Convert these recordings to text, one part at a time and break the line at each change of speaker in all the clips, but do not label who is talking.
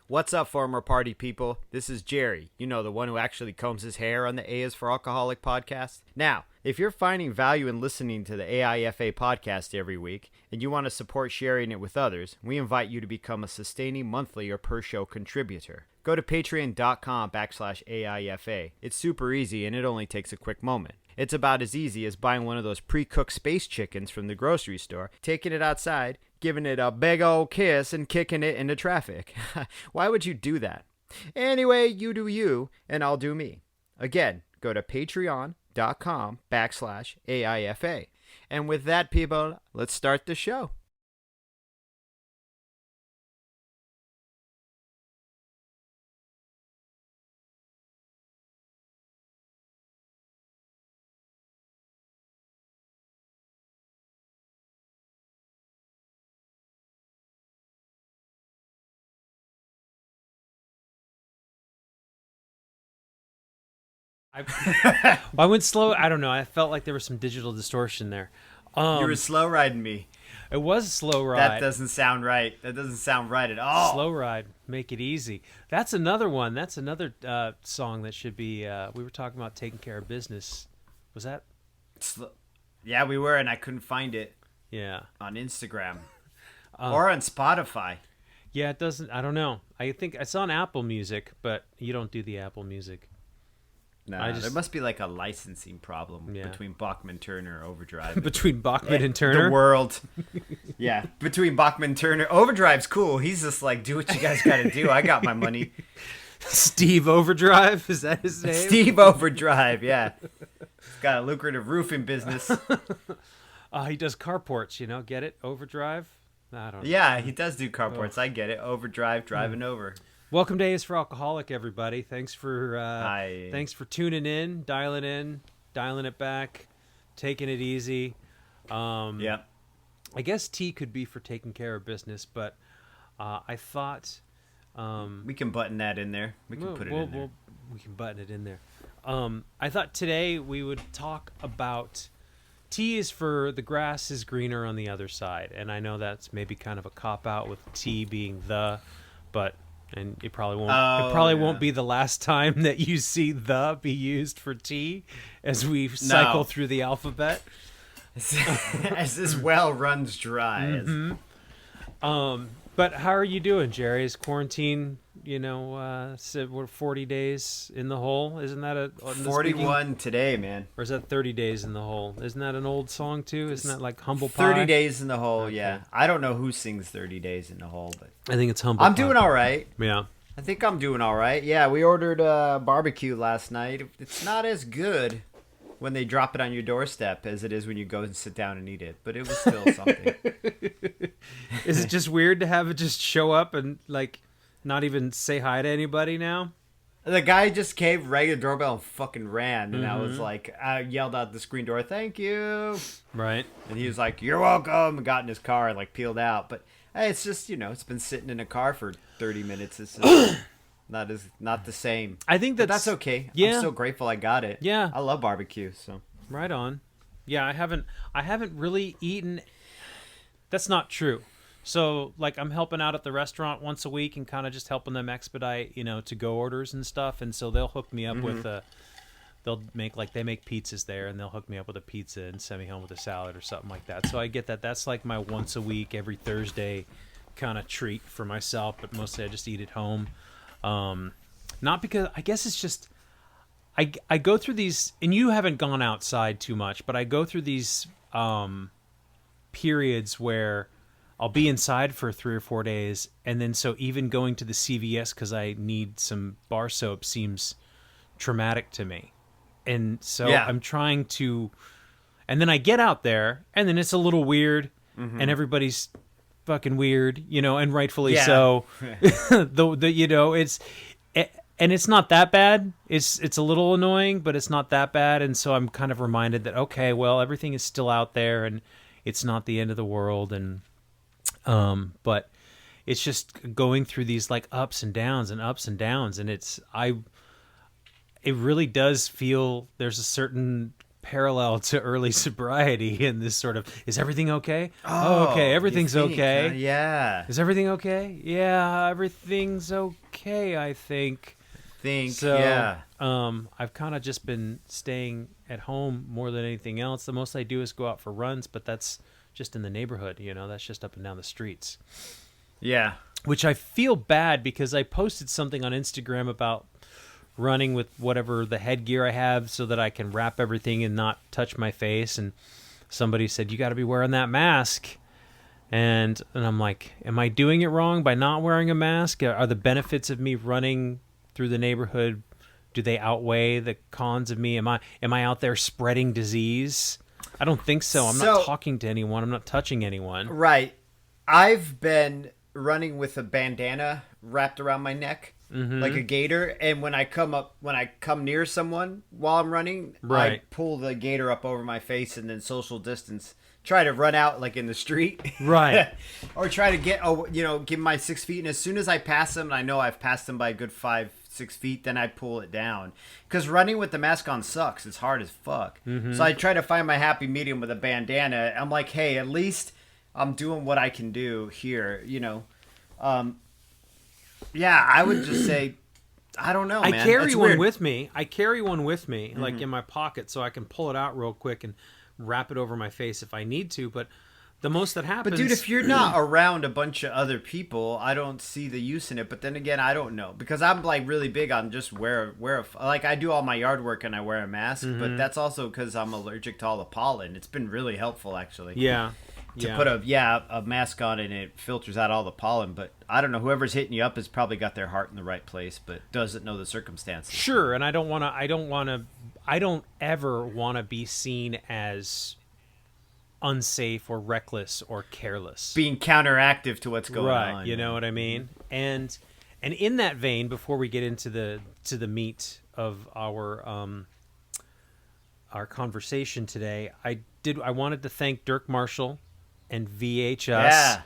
What's up, former party people? This is Jerry, the one who actually combs his hair on the A is for Alcoholic podcast. Now, if you're finding value in listening to the AIFA podcast every week and you want to support sharing it with others, we invite you to become a sustaining monthly or per show contributor. Go to patreon.com/AIFA. It's super easy and it only takes a quick moment. It's about as easy as buying one of those pre-cooked space chickens from the grocery store, taking it outside, giving it a big old kiss, and kicking it into traffic. Why would you do that? Anyway, you do you, and I'll do me. Again, go to patreon.com/AIFA. And with that, people, let's start the show.
I went slow. I don't know. I felt like there was some digital distortion there.
You were slow riding me.
It was a slow ride.
That doesn't sound right. That doesn't sound right at all.
Slow ride. Make it easy. That's another one. That's another song that should be. We were talking about taking care of business. Was that?
Yeah, we were, and I couldn't find it.
Yeah.
On Instagram or on Spotify.
Yeah, it doesn't. I don't know. I think it's on Apple Music, but you don't do the Apple Music.
No, there must be like a licensing problem between Bachman Turner Overdrive.
Between Bachman and Turner?
The world. Yeah, between Bachman Turner. Overdrive's cool. He's just like, do what you guys got to do. I got my money.
Steve Overdrive? Is that his name?
Steve Overdrive, yeah. He's got a lucrative roofing business.
He does carports, Get it? Overdrive? I don't know.
Yeah, he does do carports. I get it. Overdrive, driving over.
Welcome to A is for Alcoholic, everybody. Thanks for tuning in, dialing it back, taking it easy.
Yeah.
I guess T could be for taking care of business, but I thought
we can button that in there. We can put it in there.
We can button it in there. I thought today we would talk about T is for the grass is greener on the other side, and I know that's maybe kind of a cop out with T being the, but. And it probably won't. It probably won't be the last time that you see "the" be used for T, as we cycle through the alphabet.
As this well runs dry.
Mm-hmm. But how are you doing, Jerry? Is quarantine? We're 40 days in the hole. Isn't that
41 today, man?
Or is that 30 days in the hole? Isn't that an old song too? Isn't that like Humble Pie?
30 days in the hole. Okay. Yeah. I don't know who sings 30 days in the hole, but
I think it's Humble Pie.
I'm doing all right.
Yeah.
I think I'm doing all right. Yeah, we ordered barbecue last night. It's not as good when they drop it on your doorstep as it is when you go and sit down and eat it, but it was still something.
Is it just weird to have it just show up and like not even say hi to anybody now?
The guy just came, rang the doorbell, and fucking ran. And I was like, I yelled out the screen door, "Thank you!"
Right. And
he was like, "You're welcome," and got in his car and like peeled out. But hey, it's just, it's been sitting in a car for 30 minutes. It's just not the same.
I think
that's okay.
Yeah.
I'm so grateful I got it.
Yeah.
I love barbecue. So
right on. Yeah, I haven't really eaten. That's not true. So, like, I'm helping out at the restaurant once a week and kind of just helping them expedite, to-go orders and stuff. And so they'll hook me up with they make pizzas there, and they'll hook me up with a pizza and send me home with a salad or something like that. So I get that. That's like my once a week, every Thursday kind of treat for myself, but mostly I just eat at home. Not because, I guess it's just, I go through these, and you haven't gone outside too much, but I go through these periods where I'll be inside for 3 or 4 days, and then so even going to the CVS because I need some bar soap seems traumatic to me. And so I'm trying to, and then I get out there, and then it's a little weird, and everybody's fucking weird, and rightfully so. It's, and it's not that bad. It's a little annoying, but it's not that bad. And so I'm kind of reminded that, okay, well, everything is still out there, and it's not the end of the world, and but it's just going through these like ups and downs, and it really does feel there's a certain parallel to early sobriety in this sort of, is everything okay? Oh, okay, everything's okay.
Yeah.
Is everything okay? Yeah, everything's okay, I think.
Yeah.
I've kind of just been staying at home more than anything else. The most I do is go out for runs, but that's just in the neighborhood, that's just up and down the streets.
Yeah.
Which I feel bad because I posted something on Instagram about running with whatever the headgear I have so that I can wrap everything and not touch my face. And somebody said, you got to be wearing that mask. And I'm like, am I doing it wrong by not wearing a mask? Are the benefits of me running through the neighborhood, do they outweigh the cons of me? Am I out there spreading disease? I don't think so. I'm not talking to anyone. I'm not touching anyone.
Right. I've been running with a bandana wrapped around my neck, like a gator, and when I come near someone while I'm running, I pull the gator up over my face and then social distance. Try to run out like in the street,
right?
Or try to get give my 6 feet, and as soon as I pass them, and I know I've passed them by a good 5-6 feet, then I pull it down. Because running with the mask on sucks. It's hard as fuck. So I try to find my happy medium with a bandana. I'm like, hey, at least I'm doing what I can do here, Yeah, I would just say, I don't know, man.
I carry one with me. Like in my pocket, so I can pull it out real quick and wrap it over my face if I need to. But the most that happens...
But dude, if you're not around a bunch of other people, I don't see the use in it. But then again, I don't know. Because I'm like really big on just like I do all my yard work and I wear a mask. But that's also because I'm allergic to all the pollen. It's been really helpful, actually.
Yeah.
To put a mask on and it filters out all the pollen. But I don't know, whoever's hitting you up has probably got their heart in the right place, but doesn't know the circumstances.
Sure, and I don't ever want to be seen as unsafe or reckless or careless.
Being counteractive to what's going on.
Right, you know what I mean? And in that vein, before we get into the meat of our conversation today, I wanted to thank Dirk Marshall and VHS.
Yeah.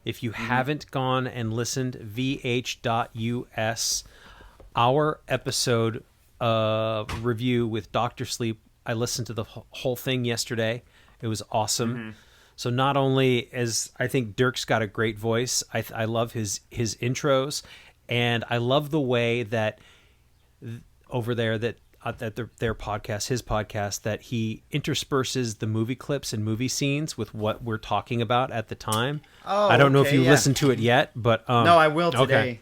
If you haven't gone and listened, vh.us, our episode review with Dr. Sleep, I listened to the whole thing yesterday. It was awesome. So not only as I think Dirk's got a great voice, I love his intros, and I love the way that over there that their podcast, his podcast, that he intersperses the movie clips and movie scenes with what we're talking about at the time.
Oh,
I don't know if you listened to it yet, but
no, I will today.
Okay.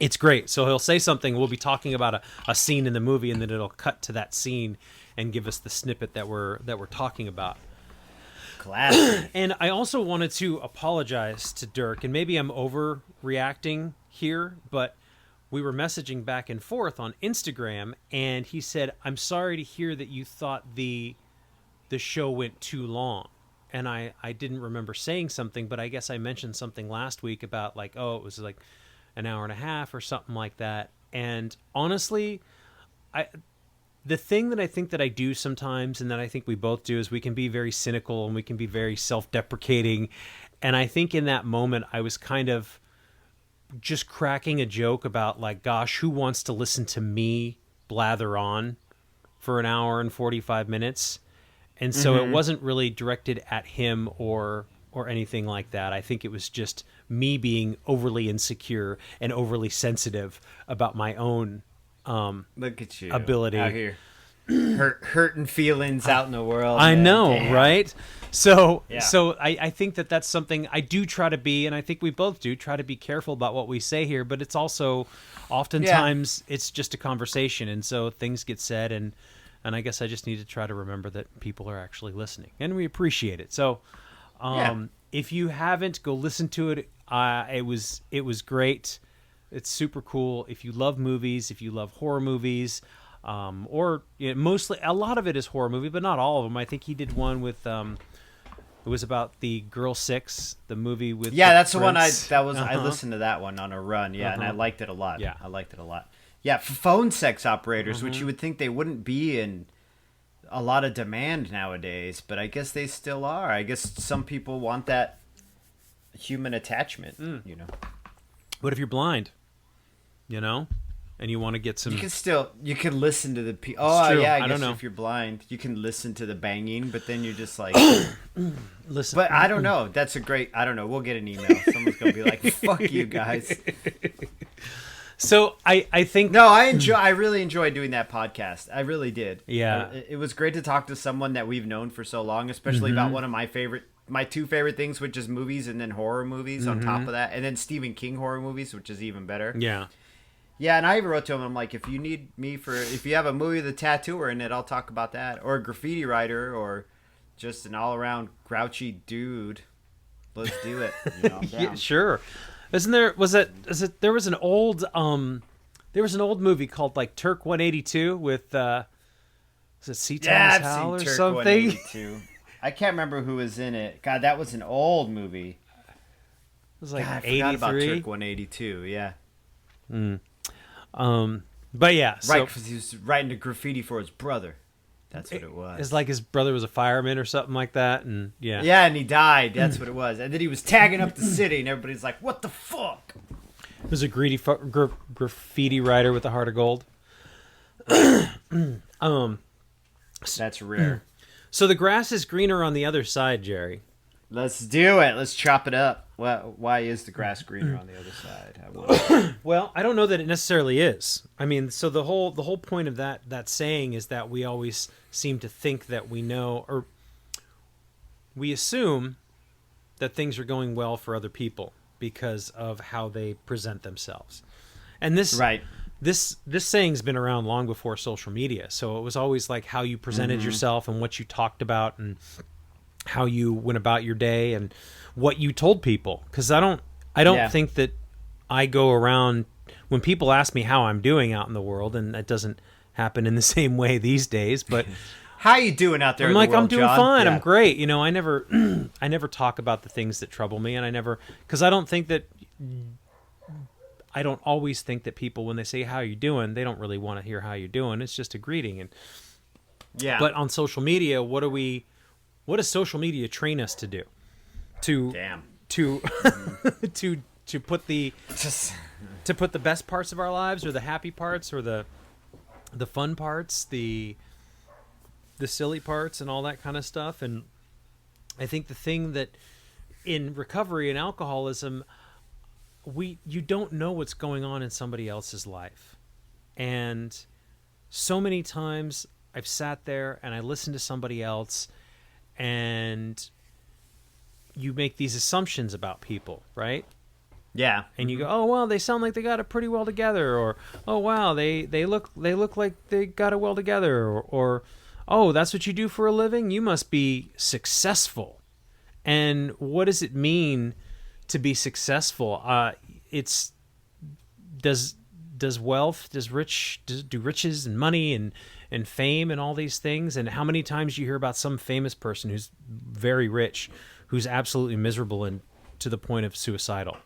It's great. So he'll say something. We'll be talking about a scene in the movie, and then it'll cut to that scene and give us the snippet that we're talking about.
Classic.
And I also wanted to apologize to Dirk, and maybe I'm overreacting here, but we were messaging back and forth on Instagram, and he said, I'm sorry to hear that you thought the show went too long. And I didn't remember saying something, but I guess I mentioned something last week about like, it was like an hour and a half or something like that. And honestly, the thing that I think that I do sometimes, and that I think we both do, is we can be very cynical and we can be very self-deprecating. And I think in that moment, I was kind of just cracking a joke about like, gosh, who wants to listen to me blather on for an hour and 45 minutes? And so it wasn't really directed at him or anything like that. I think it was just me being overly insecure and overly sensitive about my own
look at you
ability
out here. Hurting feelings out in the world.
I know,
Damn.
right? So,
Yeah.
so I think that that's something I do try to be, and I think we both do try to be careful about what we say here. But it's also oftentimes it's just a conversation, and so things get said, and I guess I just need to try to remember that people are actually listening, and we appreciate it. So, if you haven't, go listen to it. It was great. It's super cool. If you love movies, if you love horror movies. Mostly, a lot of it is horror movie, but not all of them. I think he did one with, it was about the Girl 6, the movie with.
Yeah, that's the one
Prince.
I listened to that one on a run. Yeah, and I liked it a lot.
Yeah.
I liked it a lot. Yeah, phone sex operators, which you would think they wouldn't be in a lot of demand nowadays, but I guess they still are. I guess some people want that human attachment,
What if you're blind? and you want to get some.
You can listen to the. Oh
true.
yeah, I
don't
guess
know.
if you're blind, you can listen to the banging, but then you're just like,
Listen,
but I don't know. That's a great. I don't know. We'll get an email. Someone's gonna be like, "Fuck you guys."
So I think
No, I really enjoyed doing that podcast. I really did.
Yeah.
It was great to talk to someone that we've known for so long, especially about one of my two favorite things, which is movies and then horror movies on top of that, and then Stephen King horror movies, which is even better.
Yeah.
Yeah, and I even wrote to him, I'm like, if you have a movie with a tattooer in it, I'll talk about that. Or a graffiti writer, or just an all-around grouchy dude. Let's do it. You know, I'm down.
Yeah, sure. There was an old movie called like Turk 182 with was it C. Thomas Howell or
Turk
something?
182. I can't remember who was in it. God, that was an old movie.
It was like
God, I
83.
forgot about Turk 182. Yeah.
But yeah, so
Right, because he was writing a graffiti for his brother. That's what it was.
it's like his brother was a fireman or something like that, and yeah.
Yeah, and he died. That's what it was. And then he was tagging up the city, and everybody's like, "What the fuck?"
It was a greedy graffiti writer with a heart of gold.
That's rare.
So the grass is greener on the other side, Jerry.
Let's do it. Let's chop it up. Why is the grass greener on the other side? I wonder.
Well, I don't know that it necessarily is. I mean, so the whole point of that saying is that we always seem to think that we know, or we assume that things are going well for other people because of how they present themselves. And this
Right.
this saying's been around long before social media. So it was always like how you presented yourself and what you talked about and how you went about your day and what you told people. Because I don't think that I go around when people ask me how I'm doing out in the world, and that doesn't happen in the same way these days. But
How you doing out there?
I'm
in
like,
the world,
I'm doing
John?
fine.
Yeah.
I'm great. You know, I never talk about the things that trouble me, and because I don't think that. I don't always think that people, when they say how you doing, they don't really want to hear how you're doing. It's just a greeting. And
Yeah.
but on social media, what does social media train us to do?
Damn.
To to put the best parts of our lives, or the happy parts, or the fun parts, the silly parts, and all that kind of stuff. And I think the thing that in recovery and alcoholism, you don't know what's going on in somebody else's life. And so many times I've sat there and I listened to somebody else, and you make these assumptions about people, right?
Yeah.
And you go, oh, well, they sound like they got it pretty well together, or, oh, wow, they look like they got it well together, or oh, that's what you do for a living? You must be successful. And what does it mean to be successful? Does wealth, do riches and money and fame and all these things? And how many times you hear about some famous person who's very rich, who's absolutely miserable and to the point of suicidal?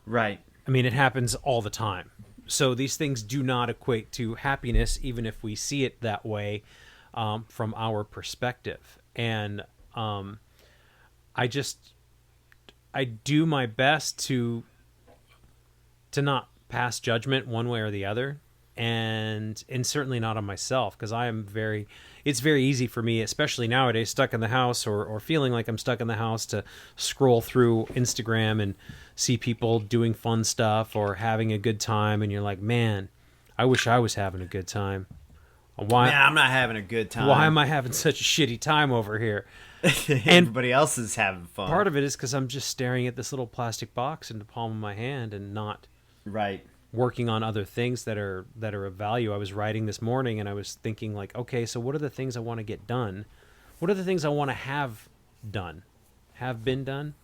Right.
I mean, it happens all the time. So these things do not equate to happiness, even if we see it that way from our perspective. And I do my best to not pass judgment one way or the other, and certainly not on myself, because it's very easy for me, especially nowadays, stuck in the house or feeling like I'm stuck in the house, to scroll through Instagram and see people doing fun stuff or having a good time, and you're like, man, I wish I was having a good time. Why?
Man, I'm not having a good time.
Why am I having such a shitty time over here?
Everybody else is having fun.
Part of it is because I'm just staring at this little plastic box in the palm of my hand and not
Right.
working on other things that are of value. I was writing this morning and I was thinking, like, okay, so what are the things I want to get done? What are the things I want to have done? Have been done?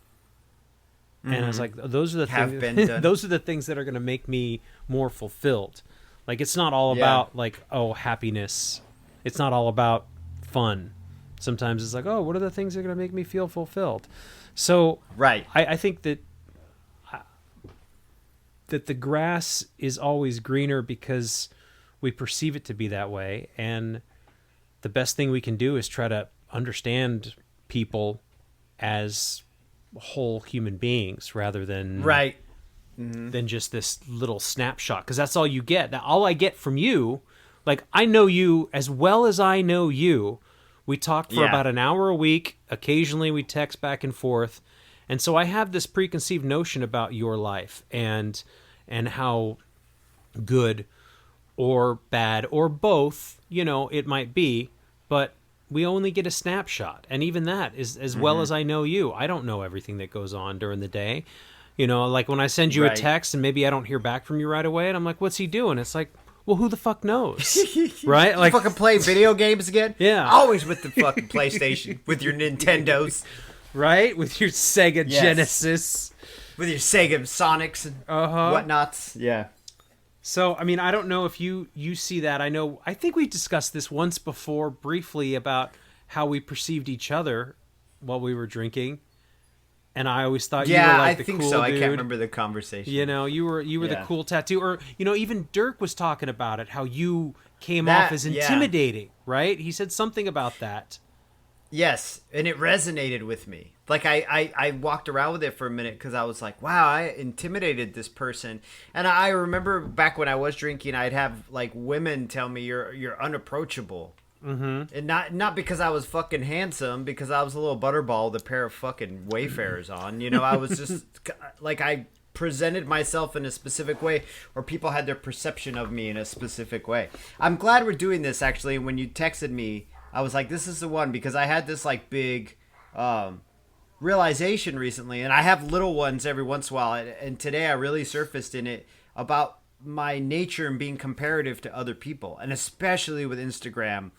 Mm-hmm. And I was like, those are the
Have been
things
done.
those are the things that are going to make me more fulfilled. Like, it's not all about like, oh, happiness. It's not all about fun. Sometimes it's like, oh, what are the things that are going to make me feel fulfilled? So
Right.
I think that the grass is always greener because we perceive it to be that way. And the best thing we can do is try to understand people as whole human beings rather than
Right.
than just this little snapshot, because that's all you get. Now, all I get from you, like, I know you as well as I know you. We talk for about an hour a week. Occasionally we text back and forth. And so I have this preconceived notion about your life and how good or bad or both, it might be, but we only get a snapshot. And even that is as well as I know you. I don't know everything that goes on during the day. Like when I send you a text and maybe I don't hear back from you right away and I'm like, what's he doing? It's like, well, who the fuck knows? Right?
Like, fucking play video games again?
Yeah.
Always with the fucking PlayStation, with your Nintendos.
Right? With your Sega Genesis.
With your Sega Sonics and whatnots. Yeah.
So, I mean, I don't know if you see that. I think we discussed this once before briefly about how we perceived each other while we were drinking. And I always thought you were like the cool dude. Yeah, I think so. I can't
remember the conversation.
You were the cool tattoo. Or, even Dirk was talking about it, how you came off as intimidating, right? He said something about that.
Yes, and it resonated with me. Like, I walked around with it for a minute because I was like, wow, I intimidated this person. And I remember back when I was drinking, I'd have, like, women tell me you're unapproachable. Mm-hmm. And not because I was fucking handsome, because I was a little butterball with a pair of fucking Wayfarers on. I was just, like, I presented myself in a specific way, or people had their perception of me in a specific way. I'm glad we're doing this, actually. When you texted me, I was like, this is the one, because I had this, like, big realization recently, and I have little ones every once in a while, and today I really surfaced in it about my nature and being comparative to other people, and especially with Instagram,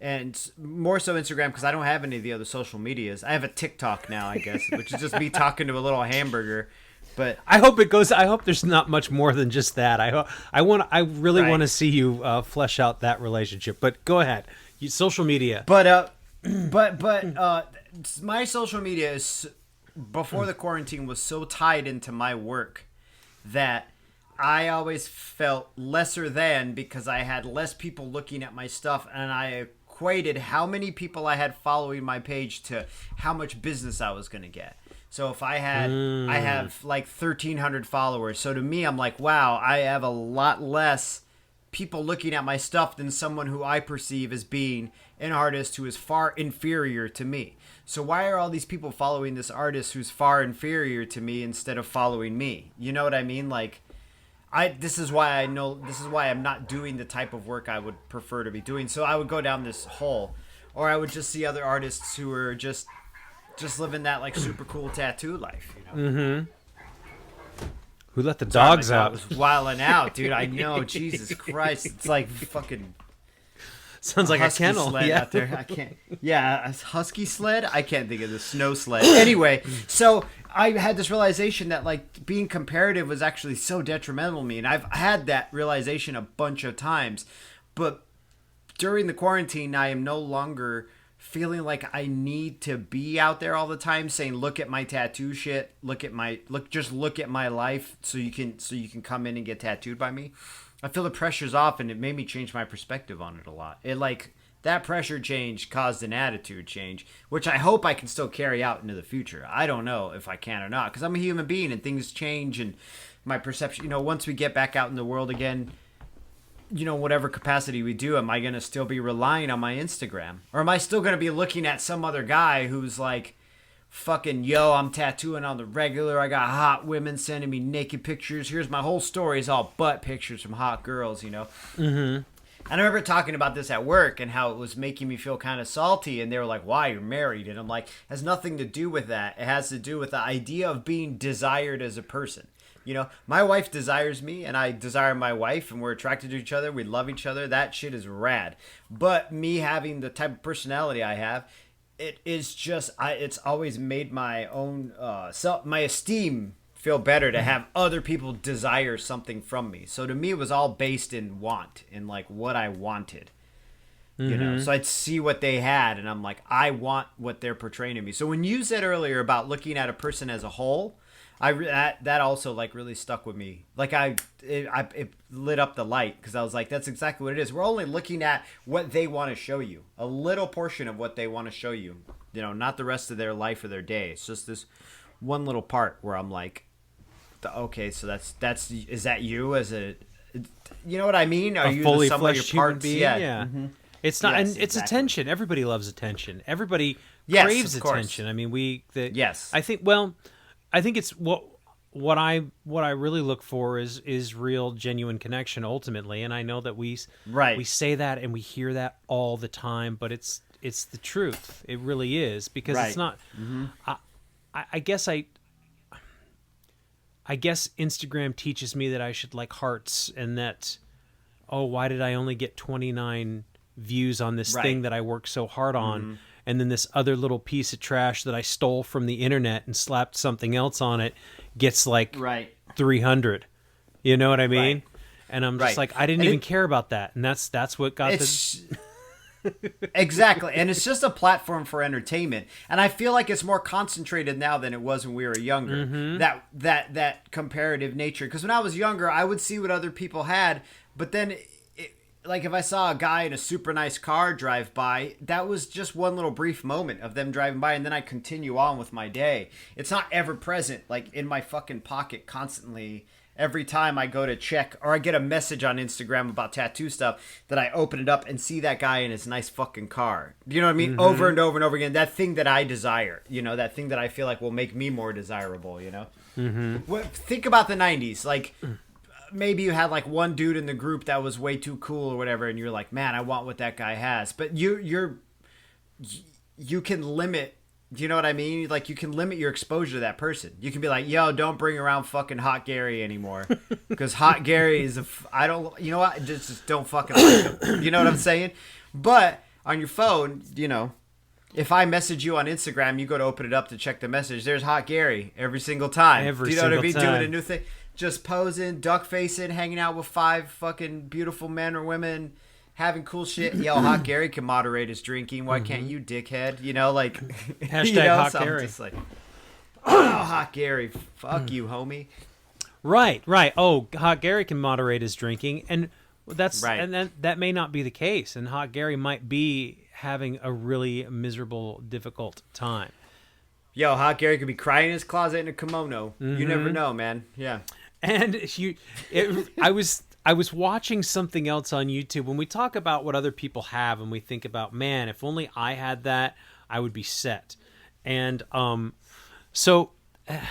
and more so Instagram because I don't have any of the other social medias. I have a TikTok now, I guess, which is just me talking to a little hamburger. But
I hope there's not much more than just that. I really want to see you flesh out that relationship. But go ahead, social media.
But my social media is, before the quarantine, was so tied into my work that I always felt lesser than, because I had less people looking at my stuff, and I equated how many people I had following my page to how much business I was going to get. So if I have like 1,300 followers. So to me, I'm like, wow, I have a lot less people looking at my stuff than someone who I perceive as being an artist who is far inferior to me. So why are all these people following this artist who's far inferior to me instead of following me? You know what I mean? Like, this is why I'm not doing the type of work I would prefer to be doing. So I would go down this hole, or I would just see other artists who are just living that, like, super cool tattoo life,
Mm-hmm. Who let the dogs out?
I was wilding out, dude. I know, Jesus Christ. It's like fucking
sounds like a kennel.
Sled out there. I can't. Yeah, a husky sled. I can't think of the snow sled. Anyway, so I had this realization that, like, being comparative was actually so detrimental to me, and I've had that realization a bunch of times. But during the quarantine, I am no longer feeling like I need to be out there all the time saying, look at my tattoo shit, look at my life so you can come in and get tattooed by me. I feel the pressure's off, and it made me change my perspective on it a lot. It, like, that pressure change caused an attitude change, which I hope I can still carry out into the future. I don't know if I can or not, because I'm a human being and things change, and my perception, once we get back out in the world again, whatever capacity we do, am I going to still be relying on my Instagram? Or am I still going to be looking at some other guy who's like, fucking, yo, I'm tattooing on the regular. I got hot women sending me naked pictures. Here's my whole story. It's all butt pictures from hot girls, Mm-hmm. And I remember talking about this at work and how it was making me feel kind of salty. And they were like, why, you're married? And I'm like, it has nothing to do with that. It has to do with the idea of being desired as a person. My wife desires me, and I desire my wife, and we're attracted to each other. We love each other. That shit is rad. But me having the type of personality I have, it is just, it's always made my own, my esteem feel better to have other people desire something from me. So to me, it was all based in want, in, like, what I wanted.
Mm-hmm.
So I'd see what they had, and I'm like, I want what they're portraying to me. So when you said earlier about looking at a person as a whole, that also, like, really stuck with me. Like, it lit up the light, because I was like, that's exactly what it is. We're only looking at what they want to show you, a little portion of what they want to show you, not the rest of their life or their day. It's just this one little part where I'm like, Okay, so that's is that you as a, you know what I mean? Are you
fully
the sum of your
fleshed human
parts?
being? Yeah.
Mm-hmm.
It's not,
Yes,
and it's
exactly.
attention. Everybody loves attention. Everybody
Yes,
craves
of course.
attention. I mean,
Yes.
I think. Well, I think it's what I really look for is real, genuine connection ultimately. And I know that we say that and we hear that all the time, but it's the truth. It really is, because it's not.
Mm-hmm.
I guess Instagram teaches me that I should like hearts, and that, oh, why did I only get 29 views on this thing that I worked so hard on?
Mm-hmm.
And then this other little piece of trash that I stole from the internet and slapped something else on it gets like 300. You know what I mean?
Right.
And I'm just like, I didn't even care about that. And that's what got
Exactly. And it's just a platform for entertainment. And I feel like it's more concentrated now than it was when we were younger.
Mm-hmm.
That comparative nature. Because when I was younger, I would see what other people had, but then like if I saw a guy in a super nice car drive by, that was just one little brief moment of them driving by, and then I continue on with my day. It's not ever present, like in my fucking pocket constantly. Every time I go to check, or I get a message on Instagram about tattoo stuff, that I open it up and see that guy in his nice fucking car. You know what I mean? Mm-hmm. Over and over and over again. That thing that I desire, you know, that thing that I feel like will make me more desirable, you know? Mm-hmm. Think about the 90s. Like, maybe you had like one dude in the group that was way too cool or whatever, and you're like, man, I want what that guy has. But you can limit. Do you know what I mean? Like, you can limit your exposure to that person. You can be like, yo, don't bring around fucking Hot Gary anymore. Because Hot Gary is I don't, you know what? Just don't fucking like him. You know what I'm saying? But on your phone, you know, if I message you on Instagram, you go to open it up to check the message. There's Hot Gary every single time. Do you know what I mean?
Time.
Doing a new thing. Just posing, duck facing, hanging out with 5 fucking beautiful men or women, having cool shit. Yo, Hot Gary can moderate his drinking. Why can't you, dickhead? You know, like...
Hashtag
you know,
Hot
so
Gary.
I'm just like, oh, Hot Gary, fuck you, homie.
Right. Oh, Hot Gary can moderate his drinking, and that's right. And that may not be the case, and Hot Gary might be having a really miserable, difficult time.
Yo, Hot Gary could be crying in his closet in a kimono. Mm-hmm. You never know, man. Yeah.
And I was watching something else on YouTube. When we talk about what other people have, and we think about, man, if only I had that, I would be set. And so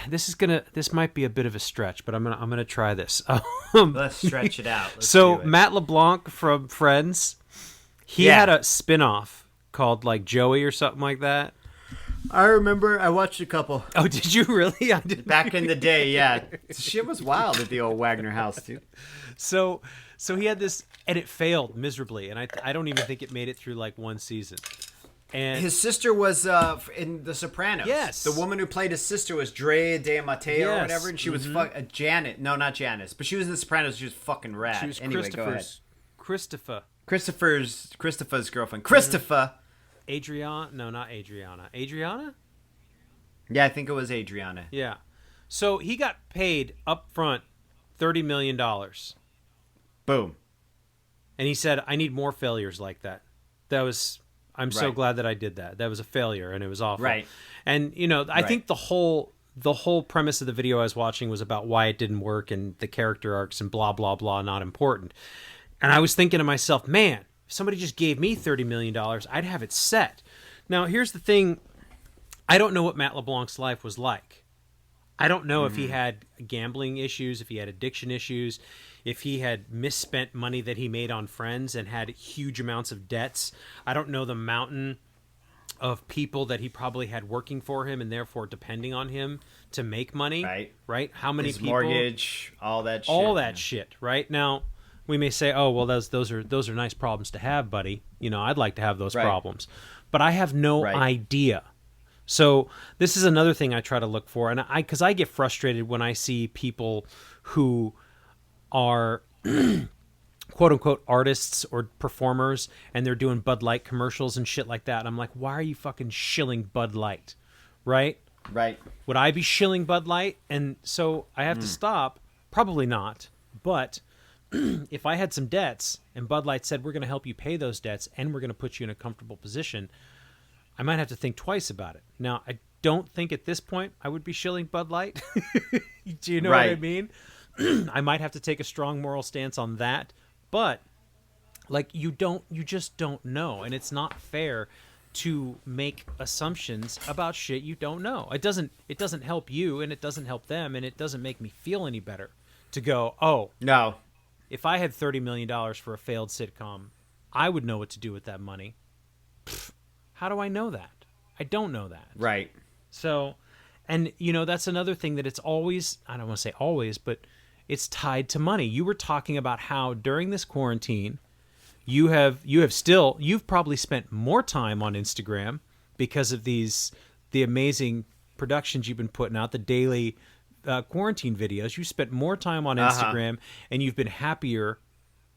this might be a bit of a stretch, but I'm gonna try this.
Let's stretch it out.
So Matt LeBlanc from Friends, he had a spinoff called like Joey or something like that.
I remember I watched a couple.
Oh, did you really? I did.
Back in the day, yeah. Shit was wild at the old Wagner house, too.
So he had this, and it failed miserably, and I don't even think it made it through like one season. And
his sister was in The Sopranos.
Yes.
The woman who played his sister was Drea De Matteo or whatever, and she was Janet. No, not Janice. But she was in The Sopranos. She was fucking rad.
She was
anyway, go ahead.
Christopher's
girlfriend. Christopher.
Adriana? No, not Adriana. Adriana?
Yeah, I think it was Adriana.
Yeah. So he got paid up front $30 million.
Boom.
And he said, I need more failures like that. I'm so glad that I did that. That was a failure, and it was awful.
Right.
And, you know, I think the whole premise of the video I was watching was about why it didn't work and the character arcs and blah, blah, blah, not important. And I was thinking to myself, man, if somebody just gave me $30 million, I'd have it set. Now, here's the thing. I don't know what Matt LeBlanc's life was like. I don't know if he had gambling issues, if he had addiction issues, if he had misspent money that he made on Friends and had huge amounts of debts. I don't know the mountain of people that he probably had working for him and therefore depending on him to make money. Right? How many
his
people?
Mortgage, all that shit.
All that shit, right? Now, we may say, oh, well, those are nice problems to have, buddy. You know, I'd like to have those problems. But I have no idea. So this is another thing I try to look for. And because I get frustrated when I see people who are quote unquote artists or performers and they're doing Bud Light commercials and shit like that. And I'm like, why are you fucking shilling Bud Light? Right?
Right.
Would I be shilling Bud Light? And so I have to stop. Probably not. But if I had some debts and Bud Light said, we're going to help you pay those debts and we're going to put you in a comfortable position, I might have to think twice about it. Now, don't think at this point I would be shilling Bud Light. Do you know
Right.
what I mean? I might have to take a strong moral stance on that, but like you just don't know, and it's not fair to make assumptions about shit you don't know. It doesn't help you, and it doesn't help them, and it doesn't make me feel any better to go, oh,
No.
if I had $30 million for a failed sitcom, I would know what to do with that money. Pfft, how do I know that? I don't know that.
Right.
So, and you know, that's another thing that it's always, I don't want to say always, but it's tied to money. You were talking about how during this quarantine, you've probably spent more time on Instagram because of the amazing productions you've been putting out, the daily quarantine videos. You spent more time on Instagram and you've been happier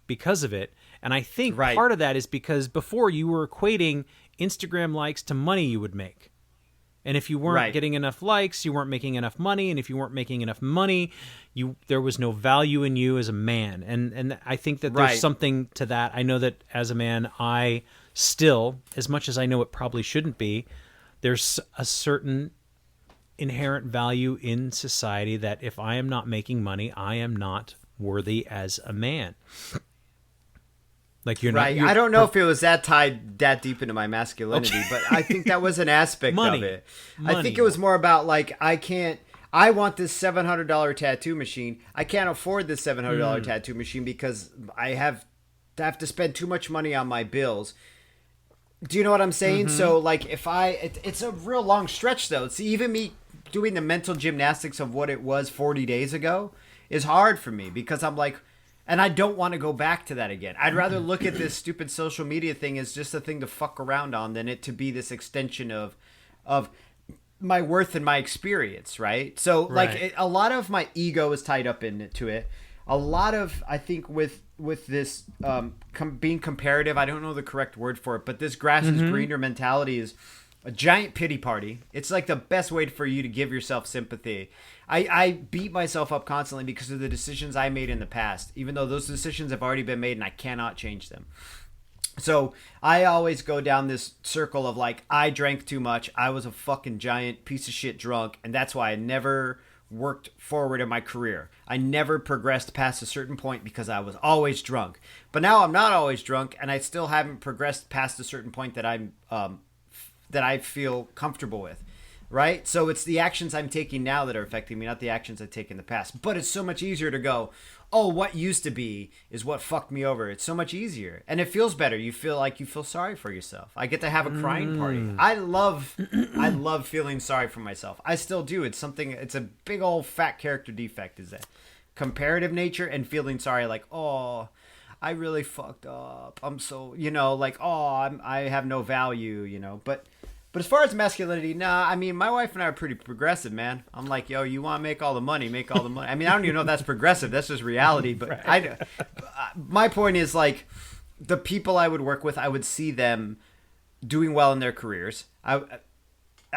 because of it. And I think part of that is because before you were equating Instagram likes to money you would make. And if you weren't getting enough likes, you weren't making enough money. And if you weren't making enough money, there was no value in you as a man. And I think that there's something to that. I know that as a man, I still, as much as I know it probably shouldn't be, there's a certain inherent value in society that if I am not making money, I am not worthy as a man. Like you're not.
I don't know if it was that tied that deep into my masculinity, but I think that was an aspect of it. I think it was more about like I want this $700 tattoo machine. I can't afford this $700 tattoo machine because I have to spend too much money on my bills. Do you know what I'm saying? So like it's a real long stretch though. It's even me doing the mental gymnastics of what it was 40 days ago is hard for me because I'm like, and I don't want to go back to that again. I'd rather look at this stupid social media thing as just a thing to fuck around on than it to be this extension of my worth and my experience, right? So like a lot of my ego is tied up into it. A lot of, I think with this being comparative, I don't know the correct word for it, but this grass is greener mentality is a giant pity party. It's like the best way for you to give yourself sympathy. I beat myself up constantly because of the decisions I made in the past, even though those decisions have already been made and I cannot change them. So I always go down this circle of like, I drank too much. I was a fucking giant piece of shit drunk. And that's why I never worked forward in my career. I never progressed past a certain point because I was always drunk. But now I'm not always drunk and I still haven't progressed past a certain point that that I feel comfortable with. Right? So it's the actions I'm taking now that are affecting me, not the actions I take in the past. But it's so much easier to go, oh, what used to be is what fucked me over. It's so much easier. And it feels better. You feel sorry for yourself. I get to have a crying party. I love feeling sorry for myself. I still do. It's a big old fat character defect is that comparative nature and feeling sorry like, oh, I really fucked up. I'm so, like, oh, I have no value, But as far as masculinity, nah, I mean, my wife and I are pretty progressive, man. I'm like, yo, you want to make all the money, make all the money. I mean, I don't even know if that's progressive. That's just reality. But my point is, like, the people I would work with, I would see them doing well in their careers. I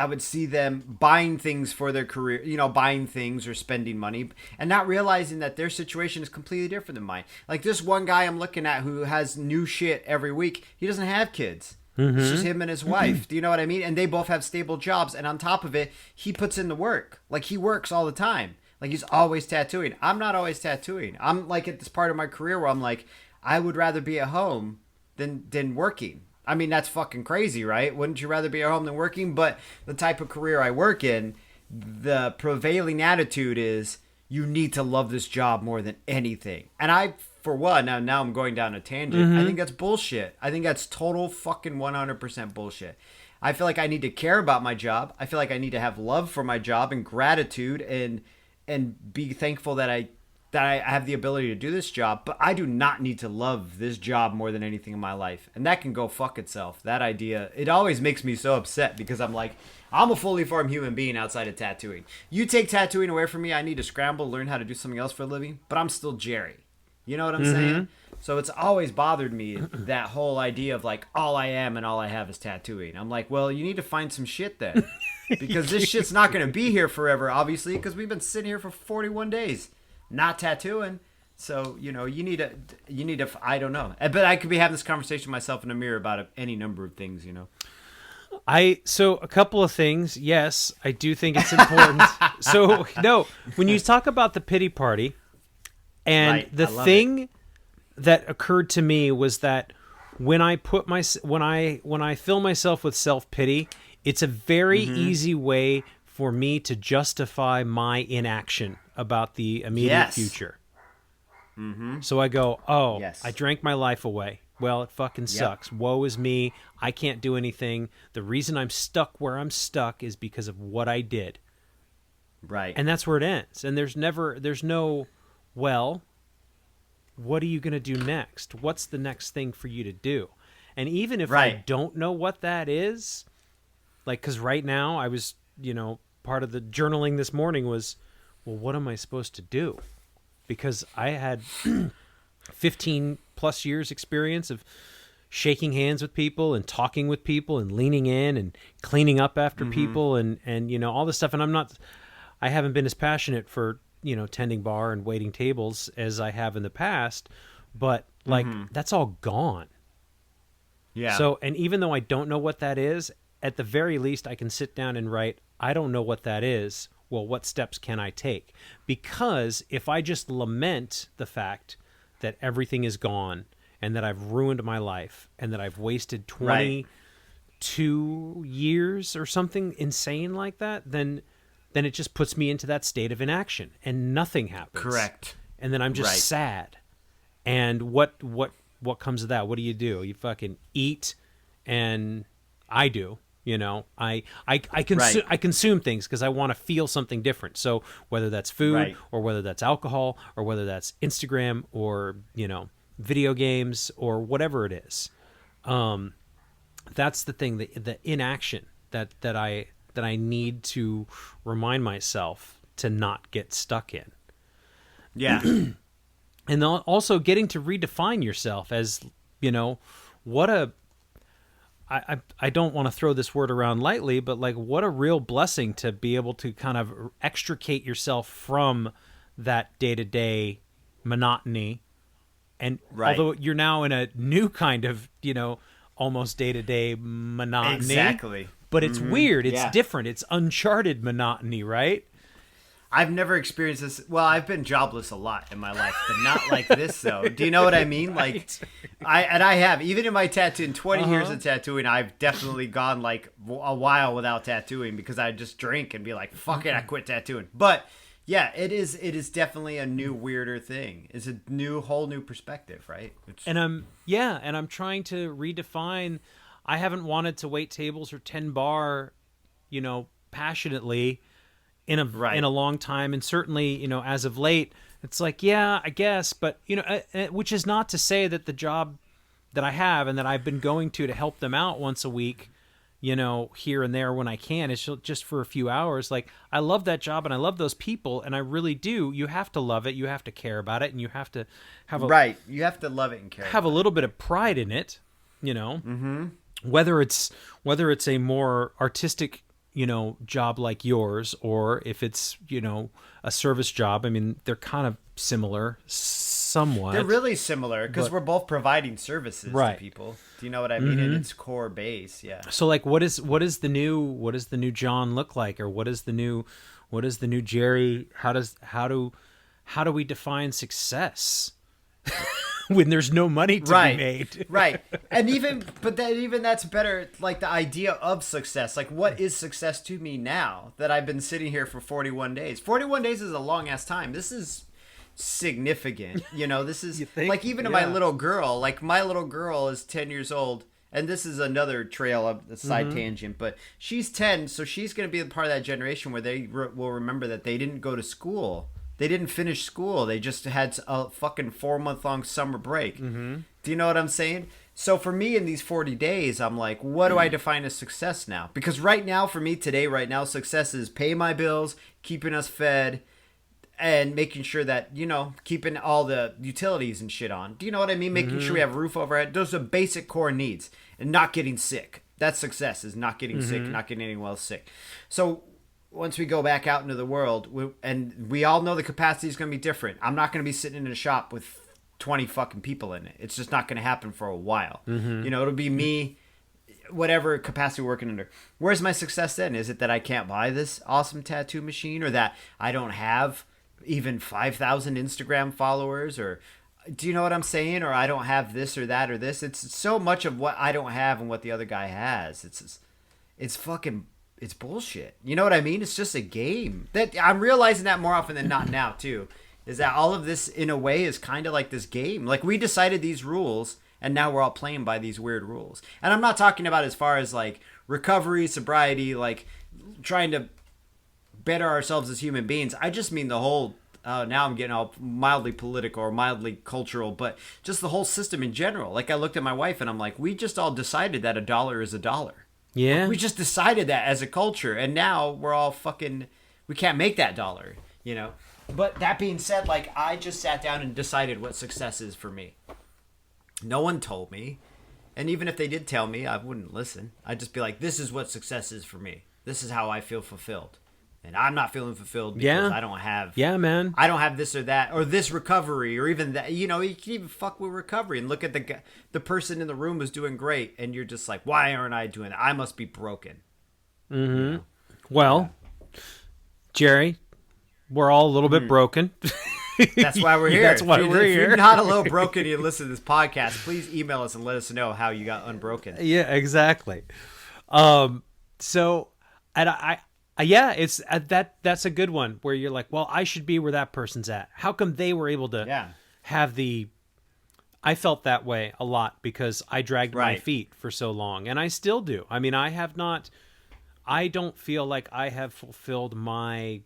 would see them buying things for their career, buying things or spending money and not realizing that their situation is completely different than mine. Like this one guy I'm looking at who has new shit every week. He doesn't have kids. It's just him and his wife. Do you know what I mean? And they both have stable jobs. And on top of it, he puts in the work. Like he works all the time. Like he's always tattooing. I'm not always tattooing. I'm like at this part of my career where I'm like, I would rather be at home than working. I mean, that's fucking crazy, right? Wouldn't you rather be at home than working? But the type of career I work in, the prevailing attitude is you need to love this job more than anything. And I, for one, now I'm going down a tangent. I think that's bullshit. I think that's total fucking 100% bullshit. I feel like I need to care about my job. I feel like I need to have love for my job and gratitude and be thankful that I have the ability to do this job, but I do not need to love this job more than anything in my life. And that can go fuck itself. That idea, it always makes me so upset because I'm like, I'm a fully formed human being outside of tattooing. You take tattooing away from me, I need to scramble, learn how to do something else for a living, but I'm still Jerry. You know what I'm saying? So it's always bothered me, that whole idea of like, all I am and all I have is tattooing. I'm like, well, you need to find some shit then. Because this shit's not going to be here forever, obviously, because we've been sitting here for 41 days. Not tattooing. So, you need to, I don't know. But I could be having this conversation with myself in the mirror about any number of things,
So a couple of things. Yes, I do think it's important. So no, when you talk about the pity party, and the thing that occurred to me was that when I fill myself with self-pity, it's a very easy way for me to justify my inaction about the immediate future. So I go, I drank my life away. Well, it fucking sucks. Woe is me. I can't do anything. The reason I'm stuck where I'm stuck is because of what I did.
Right.
And that's where it ends. And there's no, well, what are you going to do next? What's the next thing for you to do? And even if I don't know what that is, like, because right now I was, part of the journaling this morning was, well, what am I supposed to do? Because I had 15 plus years experience of shaking hands with people and talking with people and leaning in and cleaning up after people and all this stuff. And I haven't been as passionate for, tending bar and waiting tables as I have in the past, but like that's all gone.
Yeah.
So, and even though I don't know what that is, at the very least I can sit down and write, I don't know what that is. Well, what steps can I take? Because if I just lament the fact that everything is gone and that I've ruined my life and that I've wasted 22 years or something insane like that, then it just puts me into that state of inaction and nothing happens.
Correct.
And then I'm just sad. And what comes of that? What do? You fucking eat, and I do. I consume things because I want to feel something different. So whether that's food or whether that's alcohol or whether that's Instagram or, video games or whatever it is. That's the thing, the inaction that I need to remind myself to not get stuck in.
Yeah.
And also getting to redefine yourself as, what a, I don't want to throw this word around lightly, but like what a real blessing to be able to kind of extricate yourself from that day-to-day monotony. And although you're now in a new kind of, almost day-to-day monotony.
Exactly.
But it's weird. It's different. It's uncharted monotony, right?
I've never experienced this. Well, I've been jobless a lot in my life, but not like this, though. Do you know what I mean? Like, I have. Even in my tattoo, in 20 years of tattooing, I've definitely gone like a while without tattooing because I just drink and be like, fuck it, I quit tattooing. But yeah, it is definitely a new, weirder thing. It's a whole new perspective, right?
And I'm trying to redefine. I haven't wanted to wait tables or 10 bar, passionately in a long time. And certainly, as of late, it's like, yeah, I guess. But, which is not to say that the job that I have and that I've been going to help them out once a week, here and there when I can, it's just for a few hours. Like, I love that job and I love those people. And I really do. You have to love it. You have to care about it. And you have to have
you have to love it and care.
Have a little bit of pride in it, Whether it's a more artistic, job like yours, or if it's, a service job. I mean, they're kind of similar, somewhat.
They're really similar because we're both providing services to people. Do you know what I mean? And its core base, yeah.
So, like, what does the new John look like, or what is the new Jerry? How do we define success? When there's no money to be made.
Right. And even that's better, like the idea of success. Like, what is success to me now that I've been sitting here for 41 days? 41 days is a long ass time. This is significant. This is like, even to my little girl, like my little girl is 10 years old. And this is another trail of the side tangent, but she's 10. So she's going to be a part of that generation where they will remember that they didn't go to school. They didn't finish school. They just had a fucking 4-month-long summer break. Do you know what I'm saying? So for me in these 40 days, I'm like, what do I define as success now? Because right now, for me today, success is pay my bills, keeping us fed, and making sure that, keeping all the utilities and shit on. Do you know what I mean? Making sure we have a roof over our head. Those are basic core needs. And not getting sick. That's success, is not getting sick, not getting anyone else sick. So once we go back out into the world, we all know the capacity is going to be different. I'm not going to be sitting in a shop with 20 fucking people in it. It's just not going to happen for a while. It'll be me whatever capacity we're working under. Where's my success then? Is it that I can't buy this awesome tattoo machine, or that I don't have even 5,000 Instagram followers, or do you know what I'm saying? Or I don't have this or that or this. It's so much of what I don't have and what the other guy has. It's bullshit. You know what I mean? It's just a game. That I'm realizing that more often than not now too. Is that all of this in a way is kind of like this game. Like we decided these rules and now we're all playing by these weird rules. And I'm not talking about as far as like recovery, sobriety, like trying to better ourselves as human beings. I just mean the whole now I'm getting all mildly political or mildly cultural, but just the whole system in general. Like I looked at my wife and I'm like, we just all decided that $1 is $1.
Yeah.
Like, we just decided that as a culture, and now we're all we can't make that dollar, you know? But that being said, like I just sat down and decided what success is for me. No one told me. And even if they did tell me, I wouldn't listen. I'd just be like, this is what success is for me. This is how I feel fulfilled. And I'm not feeling fulfilled because I don't have I don't have this or that or this recovery or even that. You know, you can even fuck with recovery and look at the person in the room who's doing great and you're just like, why aren't I doing that? I must be broken.
Mm-hmm.
You know?
Well, Jerry, we're all a little bit broken.
That's why we're here.
That's why we're here.
If you're not a little broken and you listen to this podcast, please email us and let us know how you got unbroken.
Yeah, exactly. So, and it's that's a good one where you're like, well, I should be where that person's at. How come they were able to have I felt that way a lot because I dragged my feet for so long, and I still do. I mean, I don't feel like I have fulfilled my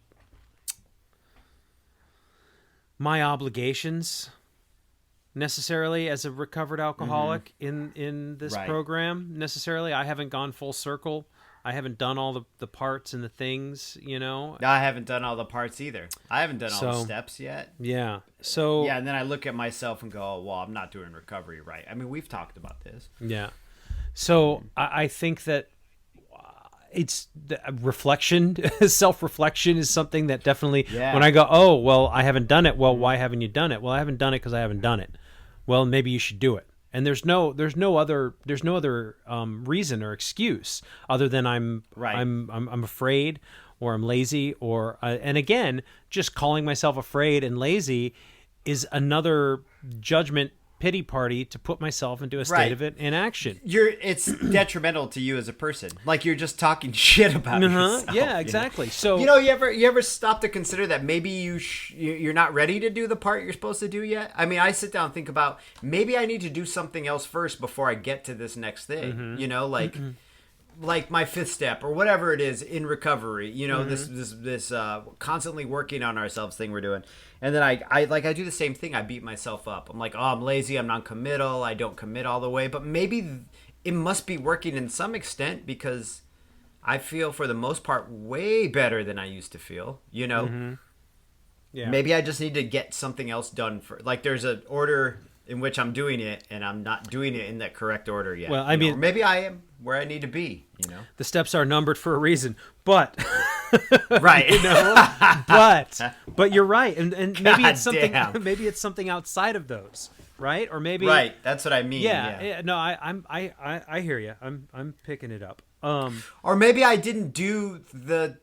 obligations necessarily as a recovered alcoholic in this program necessarily. I haven't gone full circle. I haven't done all the parts and the things, you know.
I haven't done all the parts either. I haven't done all the steps yet.
Yeah. So
yeah, and then I look at myself and go, oh, well, I'm not doing recovery right. I mean, we've talked about this.
Yeah. So I think that it's the reflection, self-reflection is something that definitely, when I go, oh, well, I haven't done it. Well, why haven't you done it? Well, I haven't done it because I haven't done it. Well, maybe you should do it. And there's no other reason or excuse other than I'm afraid or I'm lazy or and again, just calling myself afraid and lazy is another judgment pity party to put myself into a state of inaction.
It's detrimental to you as a person. Like you're just talking shit about yourself.
Yeah, exactly.
You know?
So
you ever stop to consider that maybe you're not ready to do the part you're supposed to do yet? I mean, I sit down and think about maybe I need to do something else first before I get to this next thing. You know, like my fifth step or whatever it is in recovery, you know, this constantly working on ourselves thing we're doing. And then I do the same thing. I beat myself up. I'm like, oh, I'm lazy. I'm non-committal. I don't commit all the way. But maybe it must be working in some extent because I feel for the most part way better than I used to feel, you know? Yeah. Maybe I just need to get something else done for, like there's an order in which I'm doing it and I'm not doing it in that correct order yet.
Well, I mean,
or maybe I am where I need to be, you know?
The steps are numbered for a reason, but
right.
You know, but you're right. And maybe it's something, maybe it's something outside of those, right? Or maybe,
right. That's what I mean.
Yeah. No, I hear you. I'm picking it up.
Or maybe I didn't do the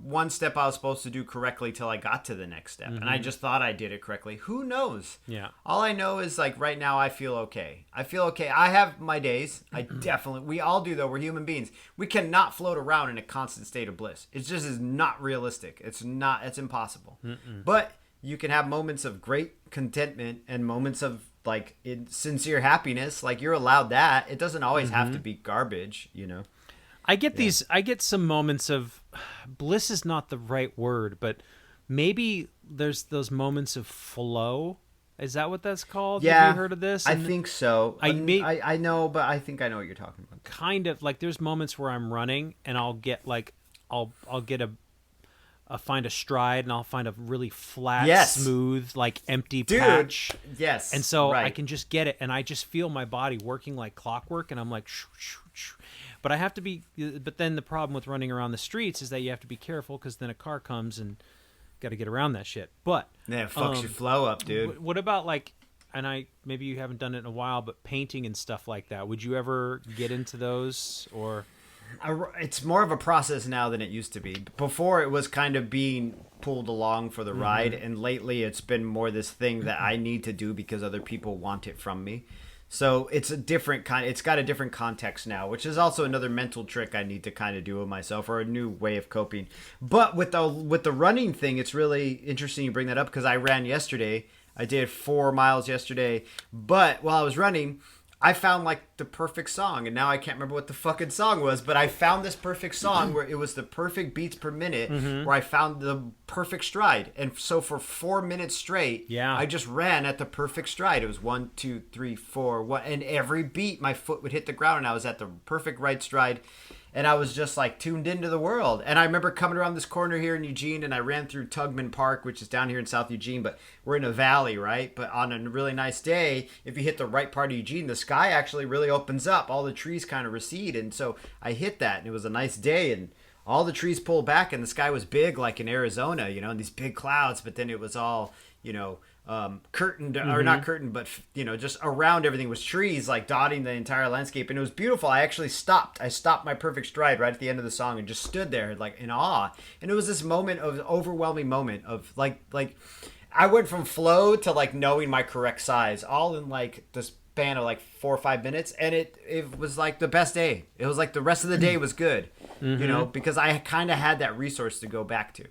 one step I was supposed to do correctly till I got to the next step. And I just thought I did it correctly. Who knows?
Yeah.
All I know is like right now I feel okay. I have my days. We all do though. We're human beings. We cannot float around in a constant state of bliss. It just is not realistic. It's impossible. But you can have moments of great contentment and moments of like sincere happiness. Like you're allowed that. It doesn't always have to be garbage, you know?
I get some moments of bliss is not the right word, but maybe there's those moments of flow. Is that what that's called?
Yeah.
Have you heard of this?
I think so. I know, but I think I know what you're talking about.
Kind of like there's moments where I'm running and I'll get like, I'll find a stride and I'll find a really flat, smooth, like empty patch.
Yes.
And so I can just get it and I just feel my body working like clockwork and I'm like, shoo, shoo, shoo. But but then the problem with running around the streets is that you have to be careful because then a car comes and got to get around that shit. But
yeah, it fucks your flow up, dude.
What about like, and I maybe you haven't done it in a while, but painting and stuff like that. Would you ever get into those, or?
It's more of a process now than it used to be. Before, it was kind of being pulled along for the ride, and lately it's been more this thing that I need to do because other people want it from me. So it's a different kind. It's got a different context now, which is also another mental trick I need to kind of do with myself, or a new way of coping. But with the running thing, it's really interesting you bring that up, because I ran yesterday. I did 4 miles yesterday, but while I was running, I found like the perfect song, and now I can't remember what the fucking song was, but I found this perfect song where it was the perfect beats per minute, where I found the perfect stride. And so for 4 minutes straight, I just ran at the perfect stride. It was 1, 2, 3, 4, 1, and every beat my foot would hit the ground, and I was at the perfect right stride. And I was just like tuned into the world. And I remember coming around this corner here in Eugene, and I ran through Tugman Park, which is down here in South Eugene, but we're in a valley, right? But on a really nice day, if you hit the right part of Eugene, the sky actually really opens up. All the trees kind of recede. And so I hit that, and it was a nice day, and all the trees pulled back, and the sky was big, like in Arizona, and these big clouds. But then it was all, curtained, or not curtained, but just around everything was trees, like dotting the entire landscape, and it was beautiful. I actually stopped my perfect stride right at the end of the song and just stood there like in awe. And it was this moment of overwhelming moment of like I went from flow to like knowing my correct size, all in like the span of like 4 or 5 minutes, and it was like the best day. It was like the rest of the day was good, because I kind of had that resource to go back to.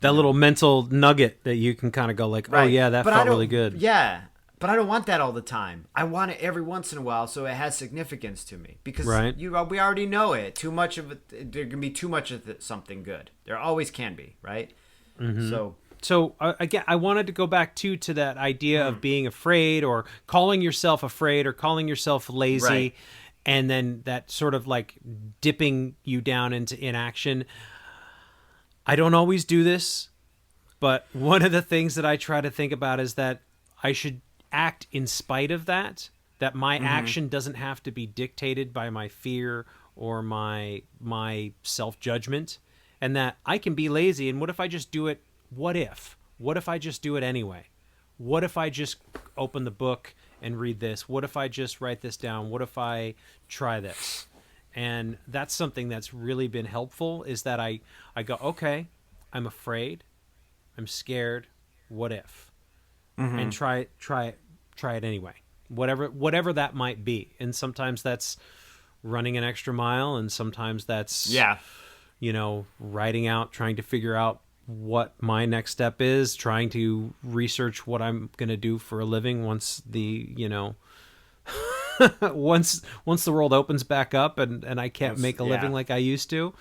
That little mental nugget that you can kind of go like, oh yeah, that felt really good.
Yeah, but I don't want that all the time. I want it every once in a while, so it has significance to me. Because we already know it. Too much of it, there can be too much of something good. There always can be, right?
So again, I wanted to go back to that idea of being afraid, or calling yourself afraid, or calling yourself lazy, and then that sort of like dipping you down into inaction. I don't always do this, but one of the things that I try to think about is that I should act in spite of that my action doesn't have to be dictated by my fear or my self-judgment, and that I can be lazy. And what if I just do it? What if I just do it anyway? What if I just open the book and read this? What if I just write this down? What if I try this? And that's something that's really been helpful, is that I go, okay, I'm afraid, I'm scared, what if? And try it anyway. Whatever that might be. And sometimes that's running an extra mile, and sometimes that's writing out, trying to figure out what my next step is, trying to research what I'm going to do for a living once the, once the world opens back up and I can't make a living like I used to.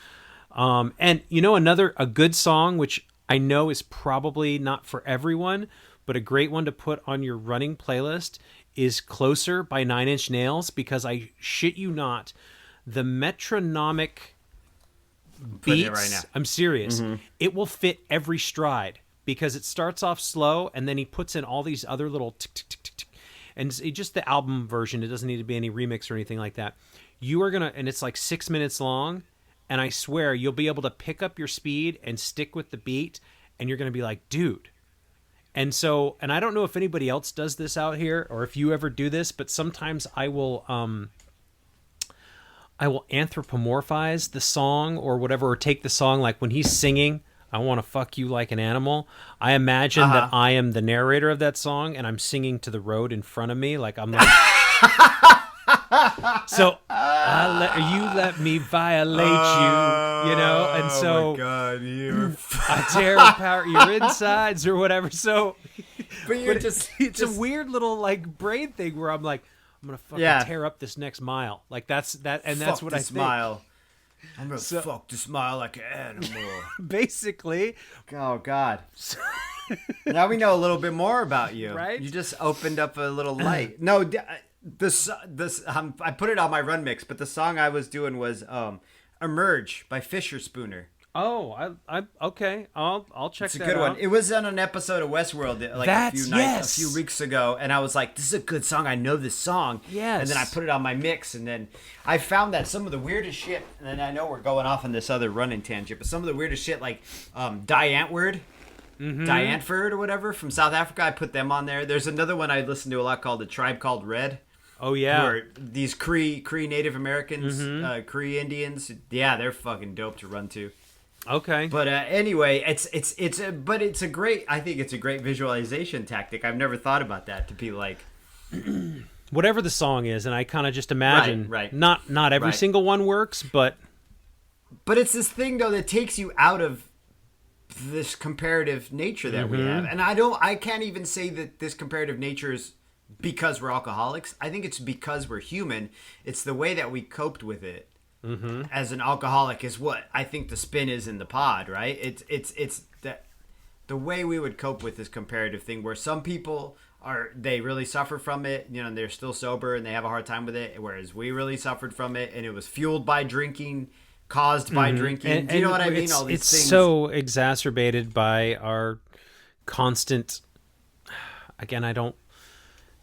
And a good song, which I know is probably not for everyone, but a great one to put on your running playlist, is Closer by 9 Inch Nails, because I shit you not, the metronomic beats, right now. I'm serious. It will fit every stride, because it starts off slow and then he puts in all these other little tick, tick, tick, tick, tick. And just the album version, it doesn't need to be any remix or anything like that. You are and it's like 6 minutes long, and I swear you'll be able to pick up your speed and stick with the beat, and you're going to be like, dude. And I don't know if anybody else does this out here, or if you ever do this, but sometimes I will anthropomorphize the song or whatever, or take the song, like when he's singing, I want to fuck you like an animal. I imagine that I am the narrator of that song, and I'm singing to the road in front of me. Like I'm like, so you let me violate you, and so
oh my God,
I tear apart your insides or whatever. So,
but
it's a weird little like brain thing where I'm like, I'm gonna fucking tear up this next mile. Like that's what I think.
Mile. I'm gonna fuck this mile like an animal.
Basically.
Oh God. Now we know a little bit more about you.
Right?
You just opened up a little light. No, this I put it on my run mix, but the song I was doing was "Emerge" by Fisher Spooner.
Oh, I okay. I'll check that out. It's a good one.
It was on an episode of Westworld a few weeks ago, and I was like, "This is a good song. I know this song."
Yes.
And then I put it on my mix, and then I found that some of the weirdest shit. And then I know we're going off on this other running tangent, but some of the weirdest shit, like Die Antwoord, Diantford or whatever from South Africa. I put them on there. There's another one I listen to a lot called The Tribe Called Red.
Oh yeah,
who are these Cree Native Americans, Cree Indians. Yeah, they're fucking dope to run to.
Okay.
But anyway, it's a great. I think it's a great visualization tactic. I've never thought about that, to be like,
whatever the song is, and I kind of just imagine.
Right.
Not every single one works, but
it's this thing though that takes you out of this comparative nature that we have, and I can't even say that this comparative nature is because we're alcoholics. I think it's because we're human. It's the way that we coped with it as an alcoholic is what I think the spin is in the pod, right? It's that the way we would cope with this comparative thing, where some people they really suffer from it, you know, and they're still sober and they have a hard time with it, whereas we really suffered from it and it was fueled by drinking, caused by drinking. Do you know what I mean? All these
it's
things.
So exacerbated by our constant. Again,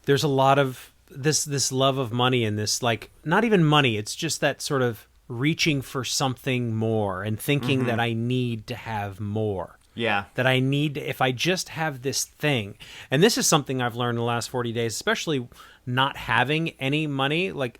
there's a lot of this love of money and this, like, not even money. It's just that sort of reaching for something more and thinking that I need to have more.
Yeah.
That I need, if I just have this thing. And this is something I've learned in the last 40 days, especially not having any money. Like,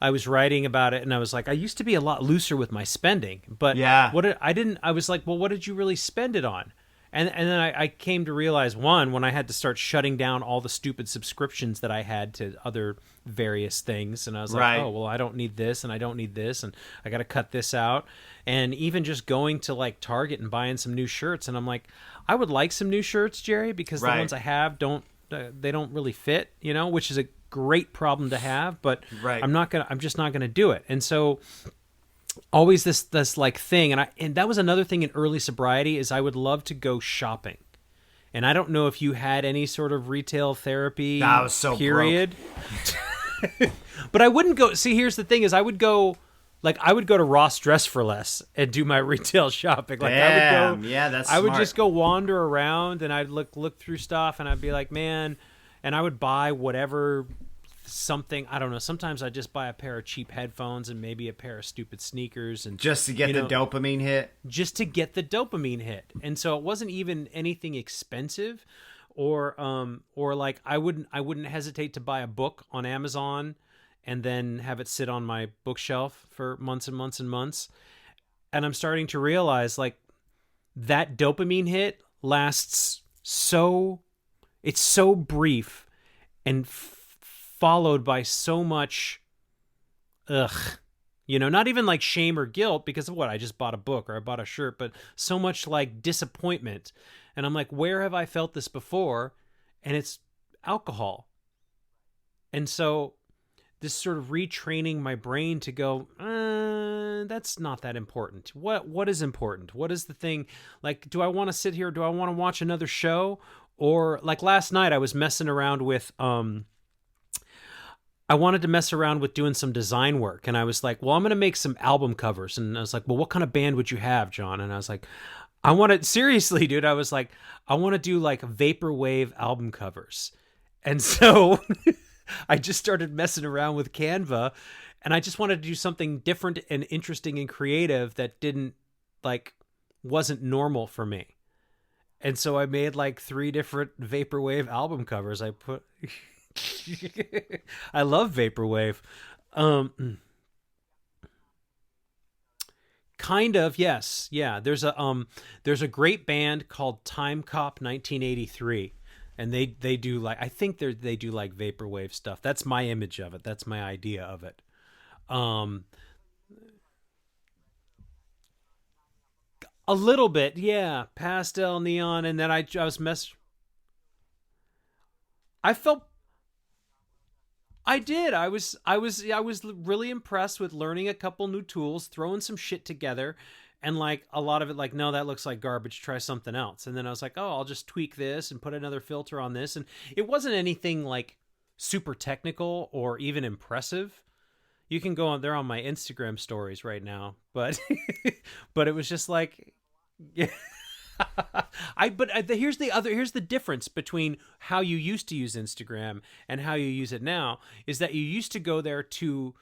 I was writing about it and I was like, I used to be a lot looser with my spending, but I was like, well, what did you really spend it on? And then I came to realize, one, when I had to start shutting down all the stupid subscriptions that I had to other various things, and I was like, oh, well, I don't need this, and I don't need this, and I got to cut this out. And even just going to like Target and buying some new shirts, and I'm like, I would like some new shirts, Jerry, because the ones I have don't really fit, you know, which is a great problem to have, but I'm just not gonna do it. And so always this like thing, and that was another thing in early sobriety, is I would love to go shopping. And I don't know if you had any sort of retail therapy period. But I wouldn't go. See, here's the thing: is I would go to Ross Dress for Less and do my retail shopping. Like, I would just go wander around and I'd look through stuff and I'd be like, man, and I would buy whatever. Something, I don't know, sometimes I just buy a pair of cheap headphones and maybe a pair of stupid sneakers, and
just to get the dopamine hit. And so it wasn't even anything expensive, or like I wouldn't hesitate to buy a book on Amazon and then have it sit on my bookshelf for months and months and months. And I'm starting to realize, like, that dopamine hit lasts it's so brief and followed by so much not even like shame or guilt because of what I just bought a book or I bought a shirt, but so much like disappointment. And I'm like, where have I felt this before? And it's alcohol. And so this sort of retraining my brain to go, that's not that important. What is important? What is the thing? Like, do I want to sit here? Do I want to watch another show? Or like last night I was messing around with I wanted to mess around with doing some design work, and I was like, well, I'm going to make some album covers. And I was like, well, what kind of band would you have, John? And I was like, seriously, dude, I was like, I want to do like vaporwave album covers. And so I just started messing around with Canva, and I just wanted to do something different and interesting and creative that wasn't normal for me. And so I made like 3 different vaporwave album covers. I love vaporwave. Kind of, yes. Yeah, there's a great band called Time Cop 1983, and they do like, I think they do like vaporwave stuff. That's my image of it. That's my idea of it. A little bit, yeah, pastel neon, and then I was I did. I was really impressed with learning a couple new tools, throwing some shit together, and like a lot of it, like, no, that looks like garbage. Try something else. And then I was like, oh, I'll just tweak this and put another filter on this. And it wasn't anything like super technical or even impressive. You can go on there on my Instagram stories right now, but but it was just like, yeah. Here's the difference between how you used to use Instagram and how you use it now, is that you used to go there to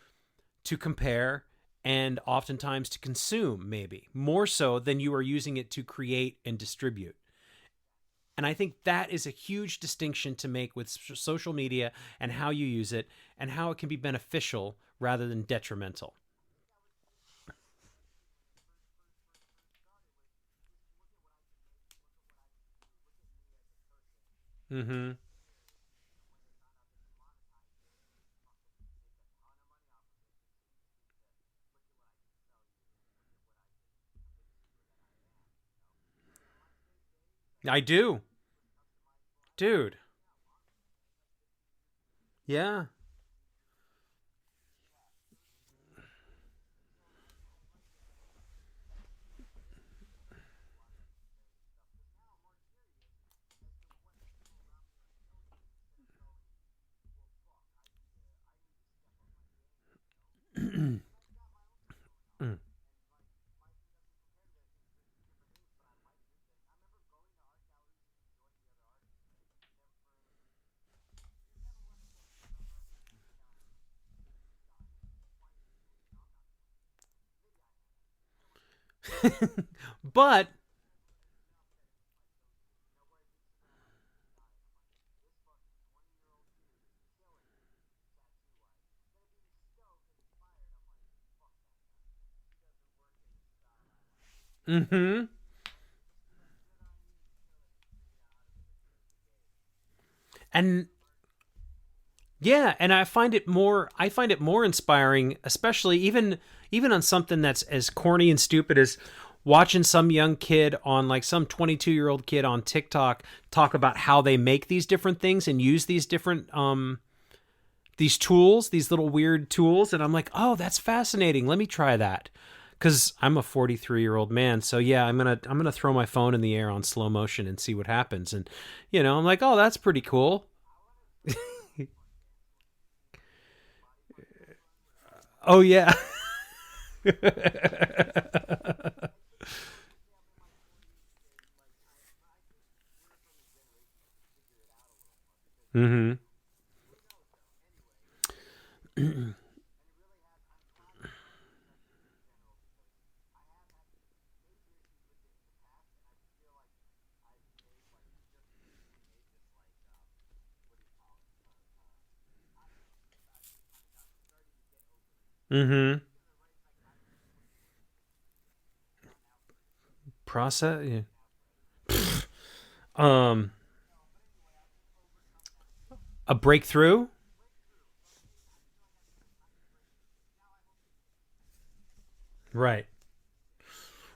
compare and oftentimes to consume, maybe more so than you are using it to create and distribute.
And I think that is a huge distinction to make with social media and how you use it and how it can be beneficial rather than detrimental. Mm-hmm. I do. Dude. Yeah. But mm-hmm. And yeah, and I find it more inspiring, especially even on something that's as corny and stupid as watching some young kid on like some 22-year-old kid on TikTok talk about how they make these different things and use these different these tools, these little weird tools, and I'm like, "Oh, that's fascinating. Let me try that." Cuz I'm a 43-year-old man. So yeah, I'm going to throw my phone in the air on slow motion and see what happens. And I'm like, "Oh, that's pretty cool." Oh yeah. Mhm. Mhm. Process, yeah. um a breakthrough. Right.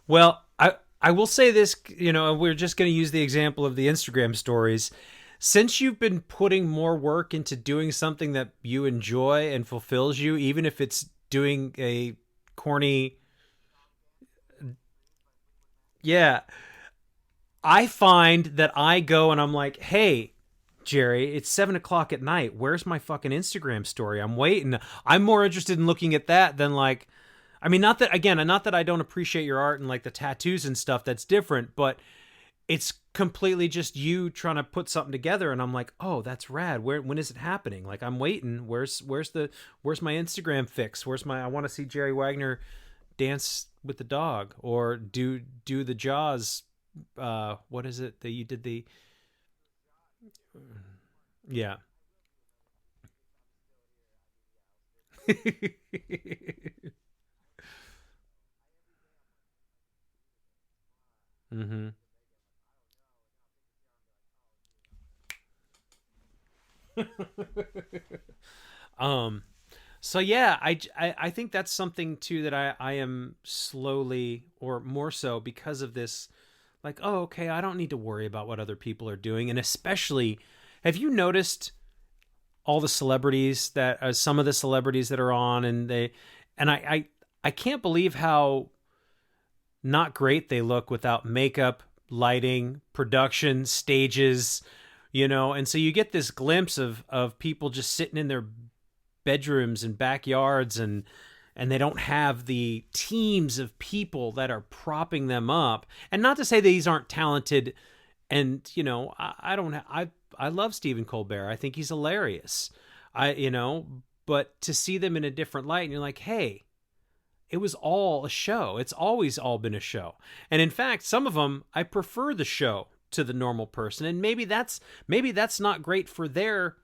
Well, I will say this, we're just going to use the example of the Instagram stories. Since you've been putting more work into doing something that you enjoy and fulfills you, even if it's doing a corny, yeah, I find that I go and I'm like, hey, Jerry, it's 7 o'clock at night. Where's my fucking Instagram story? I'm waiting. I'm more interested in looking at that than like, I mean, not that I don't appreciate your art and like the tattoos and stuff. That's different, but it's completely just you trying to put something together. And I'm like, oh, that's rad. When is it happening? Like, I'm waiting. Where's my Instagram fix? I want to see Jerry Wagner dance with the dog or do the Jaws. What is it that you did yeah. Mm-hmm. um so yeah, I think that's something too that I am slowly or more so because of this, like, oh, okay, I don't need to worry about what other people are doing. And especially, have you noticed all the celebrities that some of the celebrities that are on, and I can't believe how not great they look without makeup, lighting, production, stages, and so you get this glimpse of people just sitting in their bedrooms and backyards, and they don't have the teams of people that are propping them up. And not to say that these aren't talented, and I don't I love Stephen Colbert. I think he's hilarious. But to see them in a different light, and you're like, hey, it was all a show. It's always all been a show. And in fact, some of them, I prefer the show to the normal person. And maybe that's not great for their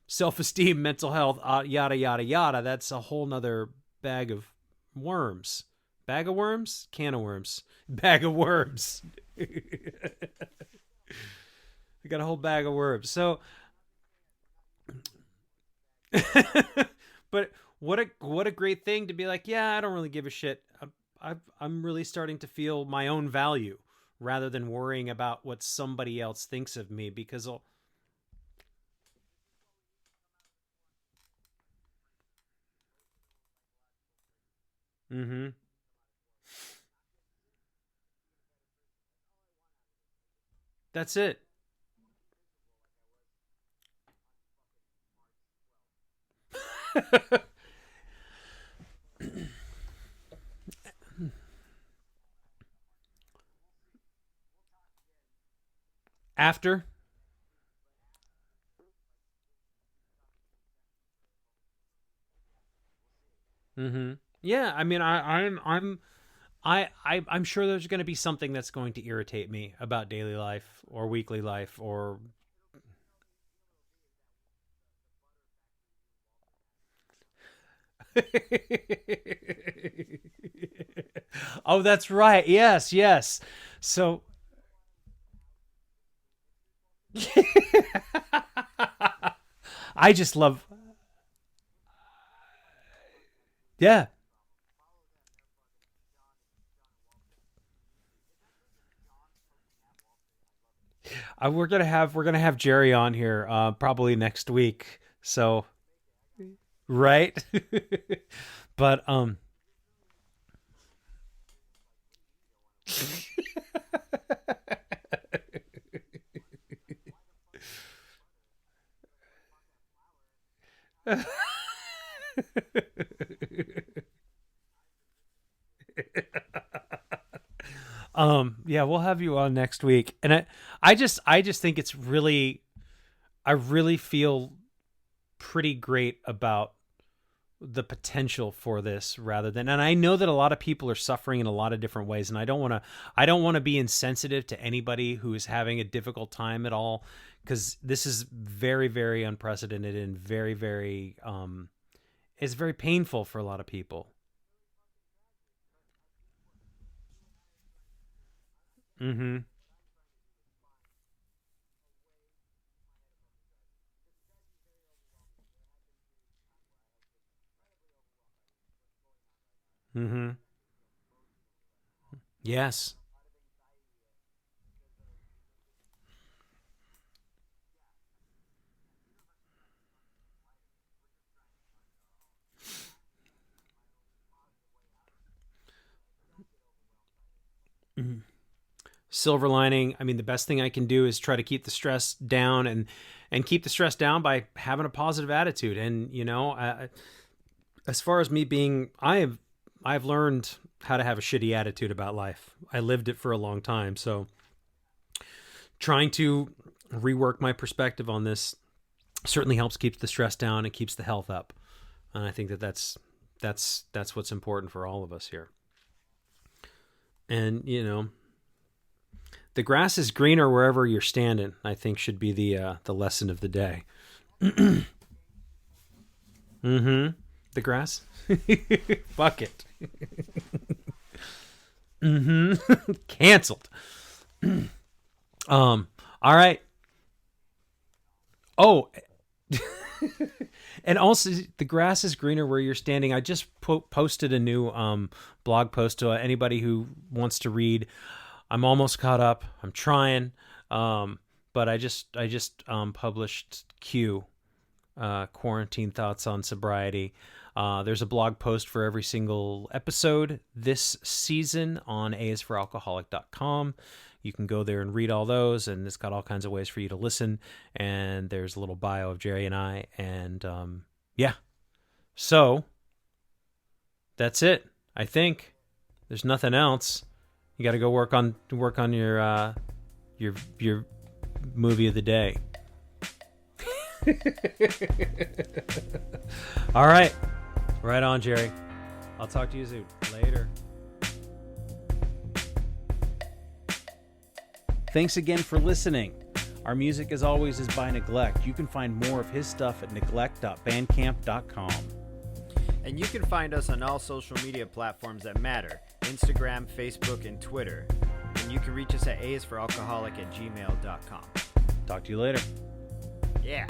self-esteem, mental health, yada, yada, yada. That's a whole nother bag of worms. Bag of worms? Can of worms. Bag of worms. I got a whole bag of worms. So, but what a great thing to be like, yeah, I don't really give a shit. I'm really starting to feel my own value rather than worrying about what somebody else thinks of me, because mm-hmm. That's it. After. Mm-hmm. Yeah, I mean, I'm sure there's going to be something that's going to irritate me about daily life or weekly life or. Oh, that's right. Yes, yes. So I just love. Yeah. We're gonna have Jerry on here probably next week. So right. But yeah, we'll have you on next week. And I just think it's really, I really feel pretty great about the potential for this, rather than, and I know that a lot of people are suffering in a lot of different ways, and I don't want to be insensitive to anybody who is having a difficult time at all, because this is very, very unprecedented and very, very it's very painful for a lot of people. Mhm. Mhm. Yes. Mhm. Silver lining, I mean, the best thing I can do is try to keep the stress down, and keep the stress down by having a positive attitude. And as far as me being, I've learned how to have a shitty attitude about life. I lived it for a long time, so trying to rework my perspective on this certainly helps keep the stress down and keeps the health up. And I think that that's what's important for all of us here. And the grass is greener wherever you're standing, I think, should be the lesson of the day. Mm-hmm. The grass. Fuck it. Mm-hmm. Canceled. All right. Oh, and also, the grass is greener where you're standing. I just posted a new blog post to anybody who wants to read. I'm almost caught up. I'm trying, but I just published quarantine thoughts on sobriety. There's a blog post for every single episode this season on aisforalcoholic.com. You can go there and read all those, and it's got all kinds of ways for you to listen. And there's a little bio of Jerry and I, and yeah. So that's it. I think there's nothing else. You got to go work on your movie of the day. All right. Right on, Jerry. I'll talk to you soon. Later. Thanks again for listening. Our music, as always, is by Neglect. You can find more of his stuff at neglect.bandcamp.com.
And you can find us on all social media platforms that matter: Instagram, Facebook, and Twitter. And you can reach us at aisforalcoholic@gmail.com.
Talk to you later.
Yeah.